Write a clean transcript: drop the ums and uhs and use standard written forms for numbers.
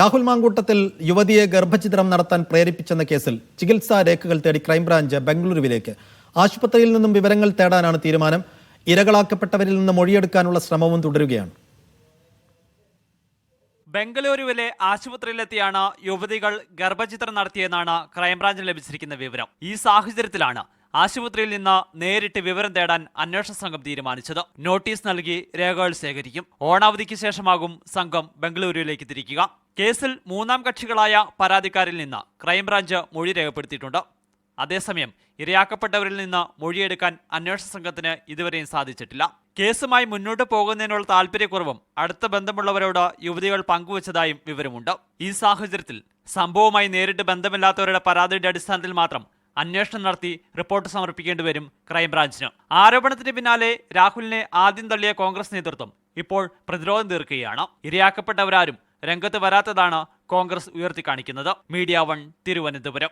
രാഹുൽ മാങ്കൂട്ടത്തിൽ യുവതിയെ ഗർഭഛിദ്രം നടത്താൻ പ്രേരിപ്പിച്ചെന്ന കേസിൽ ചികിത്സാ രേഖകൾ തേടി ക്രൈംബ്രാഞ്ച് ബംഗളൂരുവിലേക്ക്. ആശുപത്രിയിൽ നിന്നും വിവരങ്ങൾ തേടാനാണ് തീരുമാനം. ഇരകളാക്കപ്പെട്ടവരിൽ നിന്ന് മൊഴിയെടുക്കാനുള്ള ശ്രമവും തുടരുകയാണ്. ബംഗളൂരുവിലെ ആശുപത്രിയിലെത്തിയാണ് യുവതികൾ ഗർഭഛിദ്രം നടത്തിയെന്നാണ് ക്രൈംബ്രാഞ്ചിന് ലഭിച്ചിരിക്കുന്ന വിവരം. ഈ സാഹചര്യത്തിലാണ് ആശുപത്രിയിൽ നിന്ന് നേരിട്ട് വിവരം തേടാൻ അന്വേഷണ സംഘം തീരുമാനിച്ചത്. നോട്ടീസ് നൽകി രേഖകൾ ശേഖരിക്കും. ഓണാവധിക്ക് ശേഷമാകും സംഘം ബംഗളൂരുവിലേക്ക് തിരിക്കുക. കേസിൽ മൂന്നാം കക്ഷികളായ പരാതിക്കാരിൽ നിന്ന് ക്രൈംബ്രാഞ്ച് മൊഴി രേഖപ്പെടുത്തിയിട്ടുണ്ട്. അതേസമയം ഇരയാക്കപ്പെട്ടവരിൽ നിന്ന് മൊഴിയെടുക്കാൻ അന്വേഷണ സംഘത്തിന് ഇതുവരെയും സാധിച്ചിട്ടില്ല. കേസുമായി മുന്നോട്ട് പോകുന്നതിനുള്ള താല്പര്യക്കുറവും അടുത്ത ബന്ധമുള്ളവരോട് യുവതികൾ പങ്കുവച്ചതായും വിവരമുണ്ട്. ഈ സാഹചര്യത്തിൽ സംഭവവുമായി നേരിട്ട് ബന്ധമില്ലാത്തവരുടെ പരാതിയുടെ അടിസ്ഥാനത്തിൽ മാത്രം അന്വേഷണം നടത്തി റിപ്പോർട്ട് സമർപ്പിക്കേണ്ടി വരും ക്രൈംബ്രാഞ്ചിന്. ആരോപണത്തിന് പിന്നാലെ രാഹുലിനെ ആദ്യം തള്ളിയ കോൺഗ്രസ് നേതൃത്വം ഇപ്പോൾ പ്രതിരോധം തീർക്കുകയാണ്. ഇരയാക്കപ്പെട്ടവരാരും രംഗത്ത് വരാത്തതാണ് കോൺഗ്രസ് ഉയർത്തിക്കാണിക്കുന്നത്. മീഡിയ 1 തിരുവനന്തപുരം.